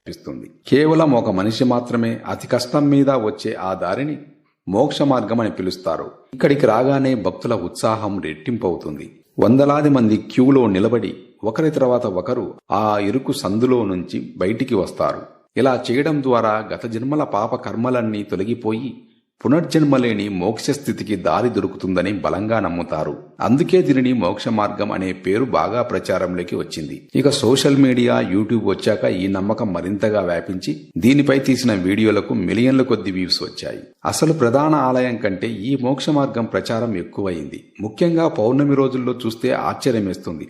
కనిపిస్తుంది. కేవలం ఒక మనిషి మాత్రమే అతి కష్టం మీద వచ్చే ఆ దారిని మోక్ష మార్గం అని పిలుస్తారు. ఇక్కడికి రాగానే భక్తుల ఉత్సాహం రెట్టింపవుతుంది. వందలాది మంది క్యూలో నిలబడి ఒకరి తర్వాత ఒకరు ఆ ఇరుకు సందులో నుంచి బయటికి వస్తారు. ఇలా చేయడం ద్వారా గత జన్మల పాప కర్మలన్నీ తొలగిపోయి పునర్జన్మలేని మోక్షస్థితికి దారి దొరుకుతుందని బలంగా నమ్ముతారు. అందుకే దీనిని మోక్ష మార్గం అనే పేరు బాగా ప్రచారంలోకి వచ్చింది. ఇక సోషల్ మీడియా, యూట్యూబ్ వచ్చాక ఈ నమ్మకం మరింతగా వ్యాపించి దీనిపై తీసిన వీడియోలకు మిలియన్ల కొద్ది వ్యూస్ వచ్చాయి. అసలు ప్రధాన ఆలయం కంటే ఈ మోక్ష మార్గం ప్రచారం ఎక్కువయింది. ముఖ్యంగా పౌర్ణమి రోజుల్లో చూస్తే ఆశ్చర్యమేస్తుంది.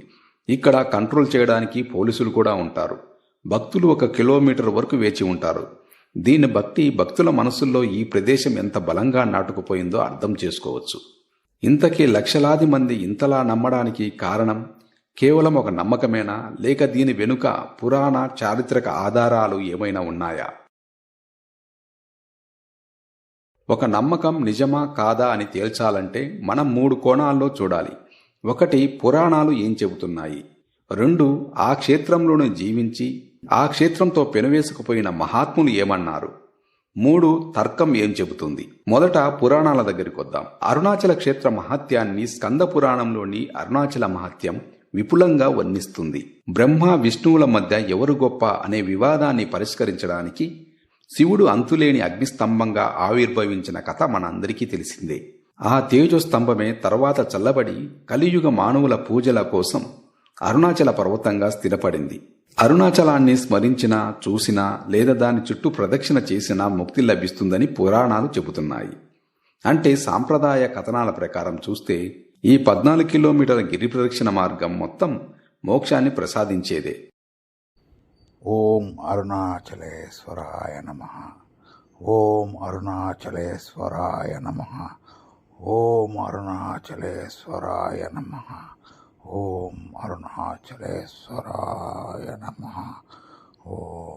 ఇక్కడ కంట్రోల్ చేయడానికి పోలీసులు కూడా ఉంటారు. భక్తులు 1 కిలోమీటర్ వరకు వేచి ఉంటారు. దీన్ని బట్టి భక్తుల మనసుల్లో ఈ ప్రదేశం ఎంత బలంగా నాటుకుపోయిందో అర్థం చేసుకోవచ్చు. ఇంతకీ లక్షలాది మంది ఇంతలా నమ్మడానికి కారణం కేవలం ఒక నమ్మకమేనా, లేక దీని వెనుక పురాణ చారిత్రక ఆధారాలు ఏమైనా ఉన్నాయా? ఒక నమ్మకం నిజమా కాదా అని తేల్చాలంటే మనం 3 కోణాల్లో చూడాలి. 1, పురాణాలు ఏం చెబుతున్నాయి. 2, ఆ క్షేత్రంలోనే జీవించి ఆ క్షేత్రంతో పెనవేసుకుపోయిన మహాత్ములు ఏమన్నారు. 3, తర్కం ఏం చెబుతుంది. మొదట పురాణాల దగ్గరికి వద్దాం. అరుణాచల క్షేత్ర మహత్యాన్ని స్కంద పురాణంలోని అరుణాచల మహత్యం విపులంగా వర్ణిస్తుంది. బ్రహ్మ విష్ణువుల మధ్య ఎవరు గొప్ప అనే వివాదాన్ని పరిష్కరించడానికి శివుడు అంతులేని అగ్నిస్తంభంగా ఆవిర్భవించిన కథ మనందరికీ తెలిసిందే. ఆ తేజోస్తంభమే తర్వాత చల్లబడి కలియుగ మానవుల పూజల కోసం అరుణాచల పర్వతంగా స్థిరపడింది. అరుణాచలాన్ని స్మరించినా, చూసినా లేదా దాని చుట్టూ ప్రదక్షిణ చేసినా ముక్తి లభిస్తుందని పురాణాలు చెబుతున్నాయి. అంటే సాంప్రదాయ కథనాల ప్రకారం చూస్తే ఈ 14 కిలోమీటర్ల గిరి ప్రదక్షిణ మార్గం మొత్తం మోక్షాన్ని ప్రసాదించేదే. ఓం అరుణాచలేశ్వరాయ నమః. ఓం అరుణాచలేశ్వరాయ నమః. ఓం అరుణాచలేశ్వరాయ నమః. ఓం అరుణాచలేశ్వరాయ నమః. ఓం